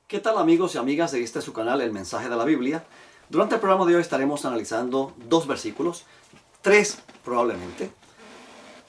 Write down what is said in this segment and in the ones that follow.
¿Qué tal, amigos y amigas de este su canal, El Mensaje de la Biblia? Durante el programa de hoy estaremos analizando dos versículos, tres probablemente.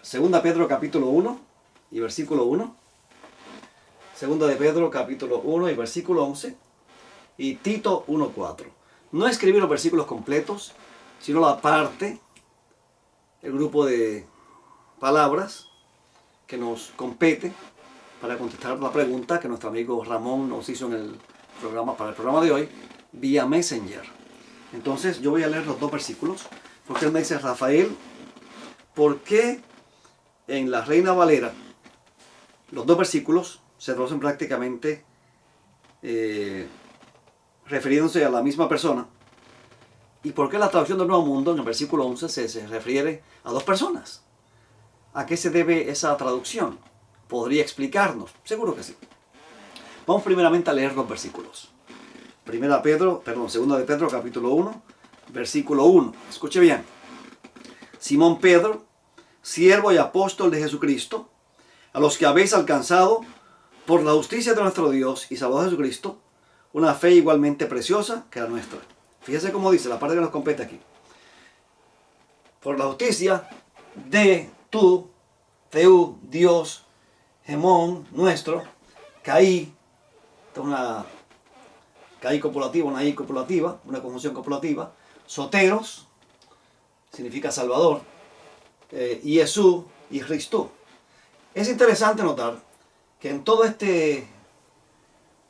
Segunda Pedro capítulo 1 y versículo 1. Segunda de Pedro capítulo 1 y versículo 11. Y Tito 1:4. No escribir los versículos completos, sino la parte, el grupo de palabras que nos compete para contestar la pregunta que nuestro amigo Ramón nos hizo en el programa, para el programa de hoy, vía Messenger. Entonces yo voy a leer los dos versículos, porque él me dice: Rafael, ¿por qué en la Reina Valera los dos versículos se traducen prácticamente refiriéndose a la misma persona? ¿Y por qué la traducción del Nuevo Mundo en el versículo 11 se refiere a dos personas? ¿A qué se debe esa traducción? ¿Podría explicarnos? Seguro que sí. Vamos primeramente a leer los versículos. Segunda de Pedro, capítulo 1, versículo 1. Escuche bien. Simón Pedro, siervo y apóstol de Jesucristo, a los que habéis alcanzado, por la justicia de nuestro Dios y Salvador Jesucristo, una fe igualmente preciosa que la nuestra. Fíjese cómo dice la parte que nos compete aquí. Por la justicia de tu, Teu, Dios, Hemón, nuestro, Caí, una Caí copulativa, una I copulativa, una conjunción copulativa, Soteros, significa Salvador, y Jesús y Cristo. Es interesante notar que en todo este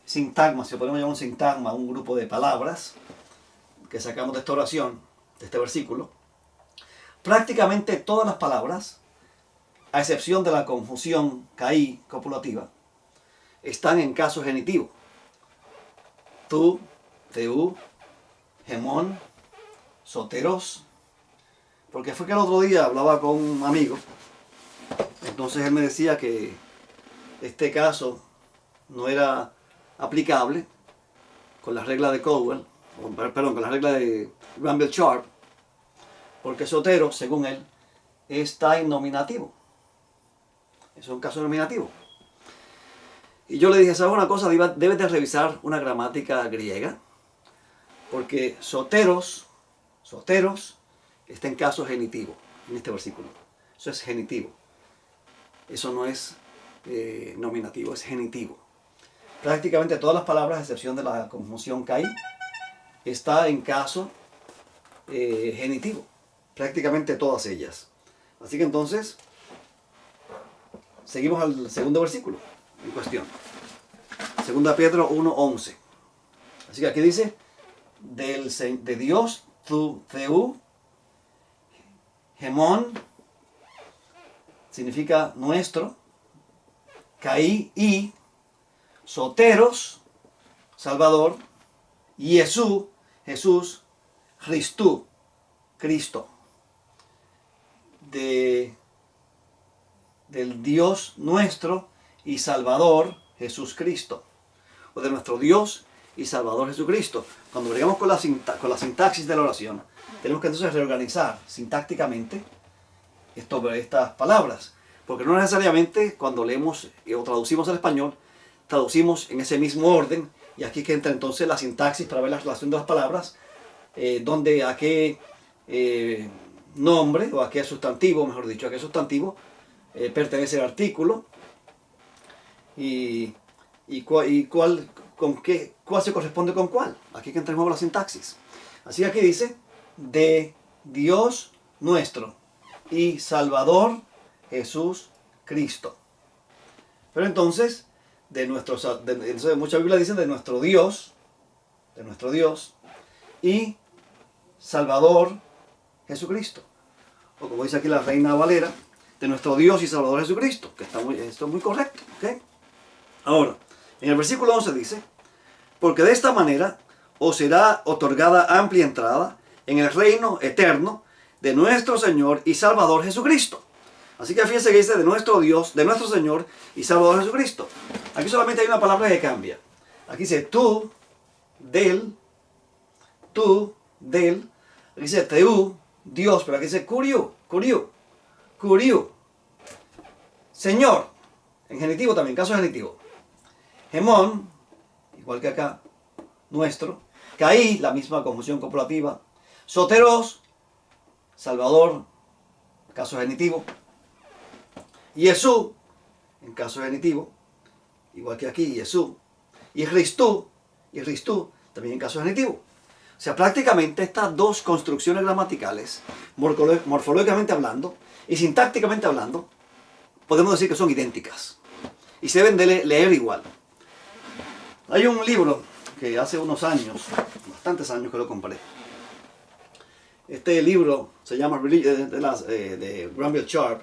sintagma, si podemos llamar un sintagma, un grupo de palabras que sacamos de esta oración, de este versículo, prácticamente todas las palabras, a excepción de la conjunción caí copulativa, están en caso genitivo. Tu, teu, hemón, soteros. Porque fue que el otro día hablaba con un amigo, entonces él me decía que este caso no era aplicable con la regla de Cowell, con la regla de Rumble Sharp, porque sotero, según él, está en nominativo. Es un caso nominativo. Y yo le dije: ¿sabes una cosa? Debes de revisar una gramática griega, porque soteros está en caso genitivo en este versículo. Eso es genitivo. Eso no es nominativo, es genitivo. Prácticamente todas las palabras, a excepción de la conjunción caí, está en caso genitivo. Prácticamente todas ellas. Así que entonces, seguimos al segundo versículo en cuestión. Segunda Pedro 1:11. Así que aquí dice: de Dios, Teu, Hemón, significa nuestro, Caí, y Soteros, Salvador, y Jesús, Cristo. Del Dios nuestro y Salvador Jesucristo, o de nuestro Dios y Salvador Jesucristo. Cuando bregamos con la sintaxis de la oración, tenemos que entonces reorganizar sintácticamente estas palabras, porque no necesariamente cuando leemos o traducimos al español, traducimos en ese mismo orden, y aquí que entra entonces la sintaxis para ver la relación de las palabras, donde a qué nombre, o a qué sustantivo, mejor dicho, a qué sustantivo pertenece el artículo, y cuál se corresponde con cuál. Aquí que entra de nuevo la sintaxis. Así que aquí dice: de Dios nuestro y Salvador Jesús Cristo. Pero entonces, muchas Biblias dicen de nuestro Dios y Salvador Jesucristo. O como dice aquí la Reina Valera, de nuestro Dios y Salvador Jesucristo, que esto es muy correcto. ¿Okay? Ahora, en el versículo 11 dice: porque de esta manera os será otorgada amplia entrada en el reino eterno de nuestro Señor y Salvador Jesucristo. Así que fíjense que dice: de nuestro Dios, de nuestro Señor y Salvador Jesucristo. Aquí solamente hay una palabra que cambia. Aquí dice tú, del. Aquí dice teu, Dios, pero aquí dice curiu. Señor, en genitivo también, caso genitivo. Hemón, igual que acá, nuestro. Caí, la misma conjunción copulativa. Soteros, Salvador, caso genitivo. Jesús, en caso genitivo, igual que aquí, Jesús. Y Christú, también en caso genitivo. O sea, prácticamente estas dos construcciones gramaticales, morfológicamente hablando y sintácticamente hablando, podemos decir que son idénticas. Y se deben de leer igual. Hay un libro que hace unos años, bastantes años que lo compré. Este libro se llama de Granville Sharp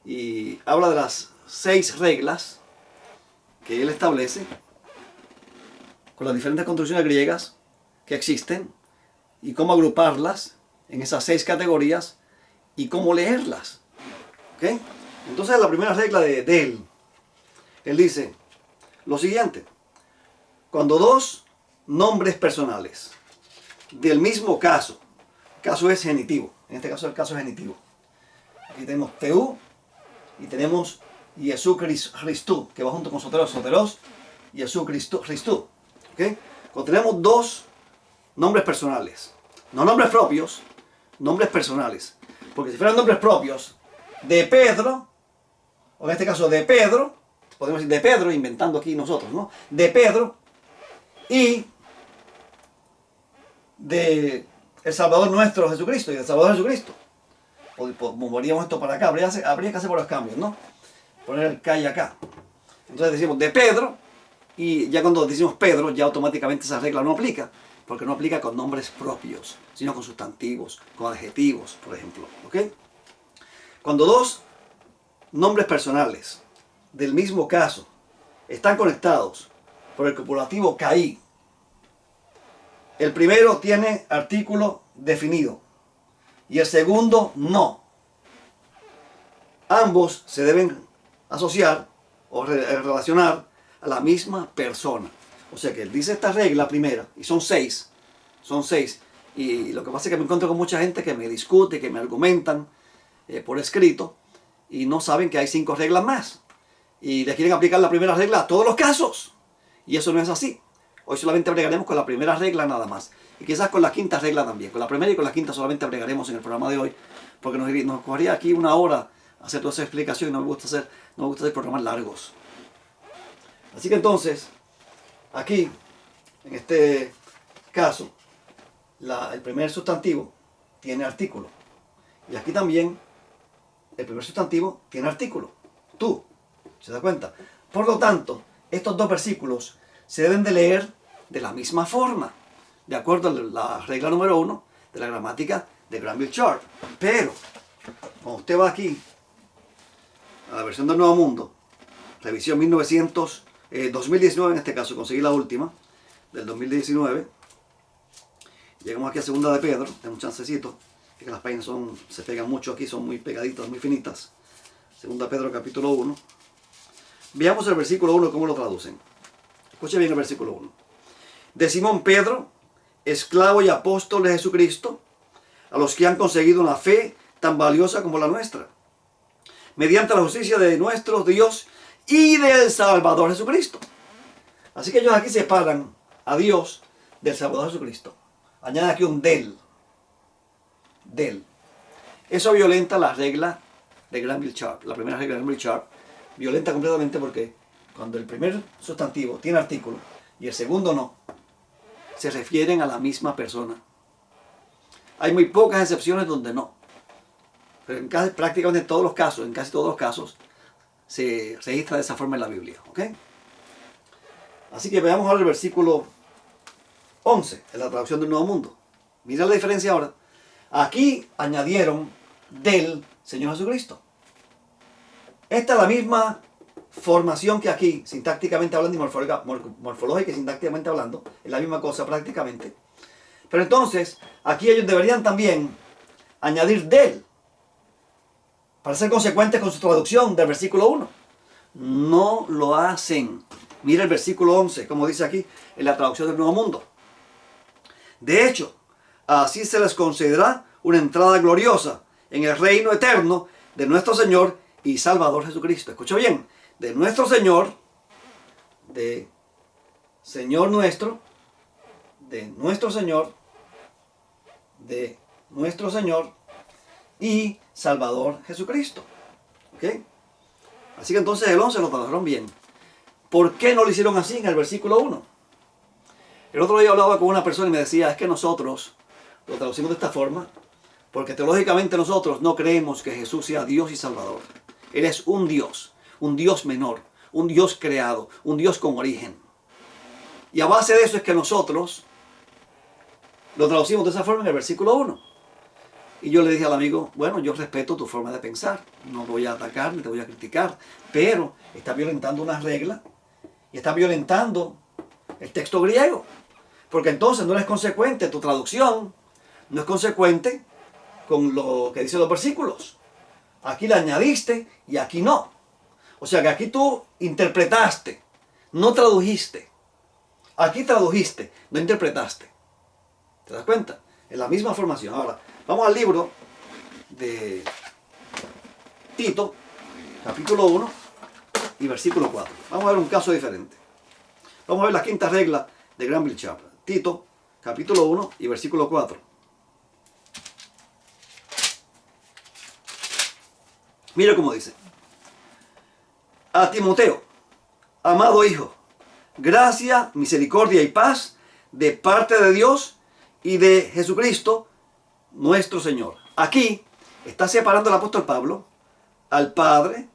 y habla de las 6 reglas que él establece con las diferentes construcciones griegas que existen y cómo agruparlas en esas 6 categorías y cómo leerlas. ¿Okay? Entonces la primera regla de él dice lo siguiente: cuando dos nombres personales del mismo caso es genitivo, en este caso el caso es genitivo, aquí tenemos Teú y tenemos Jesús Christú, que va junto con soteros, Jesús Christú. ¿Okay? Cuando tenemos dos nombres personales, no nombres propios, nombres personales, porque si fueran nombres propios de Pedro, o en este caso de Pedro, podemos decir de Pedro, inventando aquí nosotros, ¿no? De Pedro y de el Salvador nuestro Jesucristo y del Salvador Jesucristo. Moveríamos esto para acá, habría que hacer por los cambios, ¿no? Poner el K y acá. Entonces decimos de Pedro, y ya cuando decimos Pedro, ya automáticamente esa regla no aplica, porque no aplica con nombres propios, sino con sustantivos, con adjetivos, por ejemplo. ¿Okay? Cuando dos nombres personales del mismo caso están conectados por el copulativo caí, el primero tiene artículo definido y el segundo no. Ambos se deben asociar o relacionar a la misma persona. O sea que él dice esta regla primera, y son 6. Y lo que pasa es que me encuentro con mucha gente que me discute, que me argumentan por escrito, y no saben que hay 5 reglas más. Y le quieren aplicar la primera regla a todos los casos. Y eso no es así. Hoy solamente bregaremos con la primera regla nada más. Y quizás con la quinta regla también. Con la primera y con la quinta solamente bregaremos en el programa de hoy. Porque nos cogería aquí una hora hacer toda esa explicación y no me gusta hacer programas largos. Así que aquí, en este caso, el primer sustantivo tiene artículo. Y aquí también, el primer sustantivo tiene artículo. Tú. ¿Se da cuenta? Por lo tanto, estos dos versículos se deben de leer de la misma forma, de acuerdo a la regla número 1 de la gramática de Granville Sharp. Pero, cuando usted va aquí, a la versión del Nuevo Mundo, revisión 2019 en este caso, conseguí la última, del 2019, llegamos aquí a segunda de Pedro, tenemos un chancecito, que las páginas se pegan mucho aquí, son muy pegaditas, muy finitas. Segunda de Pedro capítulo 1. Veamos el versículo 1, cómo lo traducen. Escuche bien el versículo 1. De Simón Pedro, esclavo y apóstol de Jesucristo, a los que han conseguido una fe tan valiosa como la nuestra, mediante la justicia de nuestro Dios y del Salvador Jesucristo. Así que ellos aquí separan a Dios del Salvador Jesucristo. Añaden aquí un del. Eso violenta la regla de Granville Sharp, la primera regla de Granville Sharp. Violenta completamente porque cuando el primer sustantivo tiene artículo y el segundo no, se refieren a la misma persona. Hay muy pocas excepciones donde no. Pero prácticamente en todos los casos, en casi todos los casos, se registra de esa forma en la Biblia. ¿Okay? Así que veamos ahora el versículo 11, en la traducción del Nuevo Mundo. Mira la diferencia ahora. Aquí añadieron del Señor Jesucristo. Esta es la misma formación que aquí, sintácticamente hablando y morfológica y sintácticamente hablando, es la misma cosa prácticamente. Pero entonces, aquí ellos deberían también añadir del, para ser consecuentes con su traducción del versículo 1. No lo hacen. Mira el versículo 11, como dice aquí en la traducción del Nuevo Mundo. De hecho, así se les concederá una entrada gloriosa en el reino eterno de nuestro Señor y Salvador Jesucristo. Escucha bien, de nuestro Señor, de Señor nuestro, de nuestro Señor, de nuestro Señor y Salvador Jesucristo. ¿Ok? Así que entonces el 11 lo tradujeron bien. ¿Por qué no lo hicieron así en el versículo 1? El otro día hablaba con una persona y me decía, es que nosotros lo traducimos de esta forma porque teológicamente nosotros no creemos que Jesús sea Dios y Salvador. Él es un Dios menor, un Dios creado, un Dios con origen. Y a base de eso es que nosotros lo traducimos de esa forma en el versículo 1. Y yo le dije al amigo, bueno, yo respeto tu forma de pensar, no voy a atacar ni te voy a criticar, pero estás violentando una regla y estás violentando el texto griego. Porque entonces no eres consecuente, tu traducción no es consecuente con lo que dicen los versículos. Aquí le añadiste y aquí no. O sea que aquí tú interpretaste, no tradujiste. Aquí tradujiste, no interpretaste. ¿Te das cuenta? Es la misma formación. Ahora, vamos al libro de Tito, capítulo 1 y versículo 4. Vamos a ver un caso diferente. Vamos a ver la quinta regla de Granville Chapel. Tito, capítulo 1 y versículo 4. Mira cómo dice. A Timoteo, amado hijo, gracia, misericordia y paz de parte de Dios y de Jesucristo, nuestro Señor. Aquí está separando el apóstol Pablo al Padre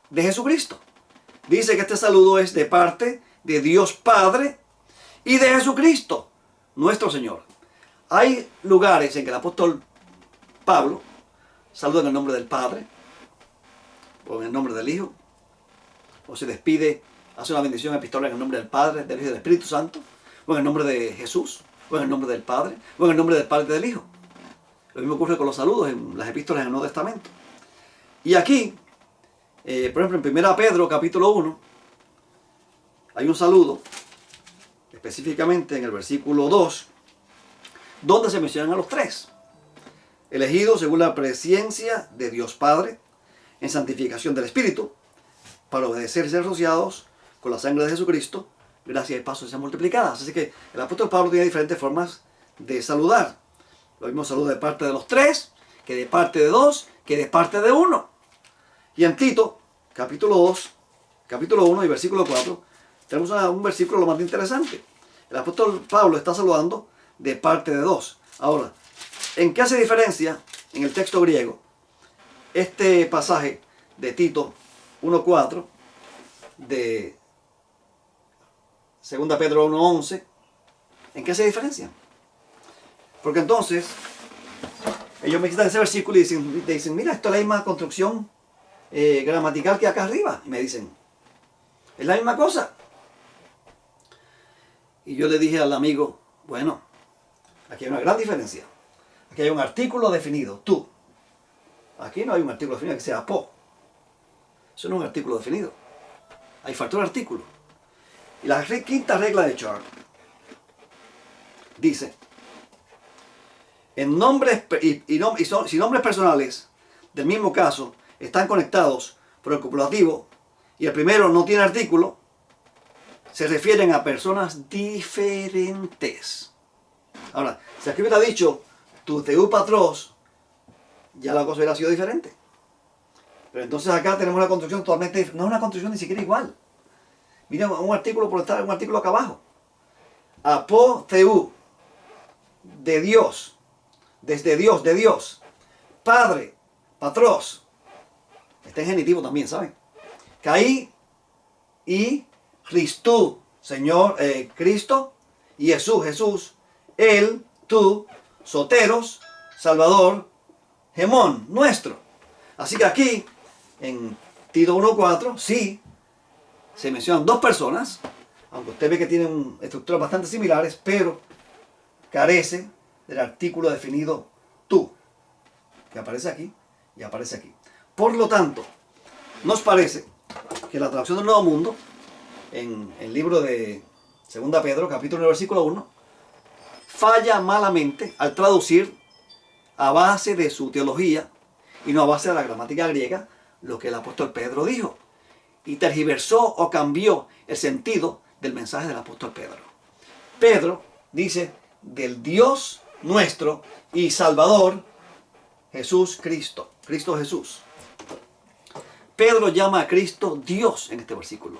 de Jesucristo. Dice que este saludo es de parte de Dios Padre y de Jesucristo, nuestro Señor. Hay lugares en que el apóstol Pablo saluda en el nombre del Padre, o en el nombre del Hijo, o se despide, hace una bendición epistolar en el nombre del Padre, del Hijo y del Espíritu Santo, o en el nombre de Jesús, o en el nombre del Padre, o en el nombre del Padre y del Hijo. Lo mismo ocurre con los saludos en las epístolas en el Nuevo Testamento. Y aquí, por ejemplo, en 1 Pedro, capítulo 1, hay un saludo, específicamente en el versículo 2, donde se mencionan a los tres. Elegidos según la presciencia de Dios Padre, en santificación del Espíritu, para obedecer y ser rociados con la sangre de Jesucristo, gracia y paso sean multiplicadas. Así que el apóstol Pablo tiene diferentes formas de saludar. Lo mismo saluda de parte de los tres, que de parte de dos, que de parte de uno. Y en Tito, capítulo 2, capítulo 1 y versículo 4, tenemos un versículo lo más interesante. El apóstol Pablo está saludando de parte de dos. Ahora, ¿en qué hace diferencia en el texto griego este pasaje de Tito 1.4 de 2 Pedro 1.11? ¿En qué hace diferencia? Porque entonces ellos me quitan ese versículo y dicen, mira, esto es la misma construcción gramatical que acá arriba. Y me dicen, es la misma cosa. Y yo le dije al amigo, bueno, aquí hay una gran diferencia. Aquí hay un artículo definido, tú. Aquí no hay un artículo definido que sea po. Eso no es un artículo definido. Ahí faltó un artículo. Y la quinta regla de Char dice, en nombres si nombres personales del mismo caso están conectados por el copulativo y el primero no tiene artículo, se refieren a personas diferentes. Ahora, si aquí hubiera dicho tu teu patros, ya la cosa hubiera sido diferente. Pero entonces acá tenemos una construcción totalmente diferente. No es una construcción ni siquiera igual. Mira un artículo por estar un artículo acá abajo. Apo teu, de Dios, desde Dios, de Dios. Padre, patros. Está en genitivo también, ¿saben? Caí y Cristo, Señor, Cristo, y Jesús, Jesús, Él, tú, soteros, Salvador, Gemón, nuestro. Así que aquí, en Tito 1.4, sí, se mencionan dos personas, aunque usted ve que tienen estructuras bastante similares, pero carece del artículo definido tú, que aparece aquí y aparece aquí. Por lo tanto, nos parece que la traducción del Nuevo Mundo, en el libro de 2 Pedro, capítulo 1, versículo 1, falla malamente al traducir a base de su teología y no a base de la gramática griega lo que el apóstol Pedro dijo. Y tergiversó o cambió el sentido del mensaje del apóstol Pedro. Pedro dice del Dios nuestro y Salvador, Jesús Cristo, Cristo Jesús. Pedro llama a Cristo Dios en este versículo,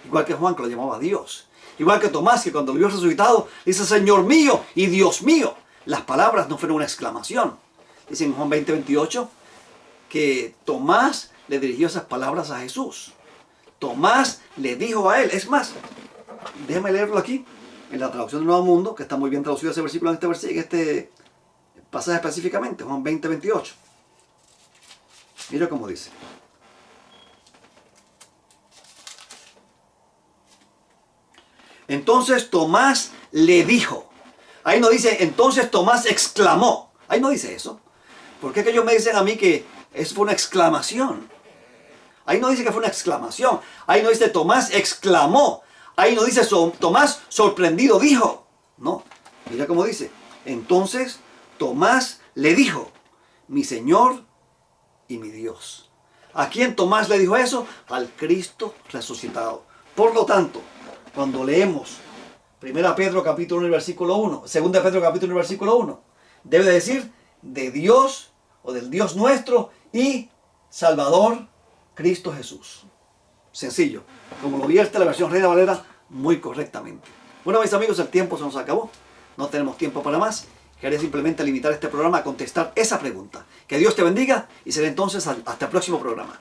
igual que Juan, que lo llamaba Dios. Igual que Tomás, que cuando lo vio resucitado, dice Señor mío y Dios mío. Las palabras no fueron una exclamación. Dice en Juan 20:28 que Tomás le dirigió esas palabras a Jesús. Tomás le dijo a él, es más, déjame leerlo aquí, en la traducción del Nuevo Mundo, que está muy bien traducido ese versículo en este pasaje específicamente, Juan 20:28. Mira cómo dice. Entonces Tomás le dijo. Ahí no dice, entonces Tomás exclamó. Ahí no dice eso. ¿Por qué que ellos me dicen a mí que eso fue una exclamación? Ahí no dice que fue una exclamación. Ahí no dice Tomás exclamó. Ahí no dice Tomás sorprendido dijo. No, mira cómo dice. Entonces Tomás le dijo, mi Señor y mi Dios. ¿A quién Tomás le dijo eso? Al Cristo resucitado. Por lo tanto, cuando leemos 1 Pedro capítulo 1 versículo 1, 2 Pedro capítulo 1 versículo 1, debe decir de Dios o del Dios nuestro y Salvador Cristo Jesús. Sencillo, como lo vierte la versión Reina Valera muy correctamente. Bueno, mis amigos, el tiempo se nos acabó. No tenemos tiempo para más. Quería simplemente limitar este programa a contestar esa pregunta. Que Dios te bendiga y será entonces hasta el próximo programa.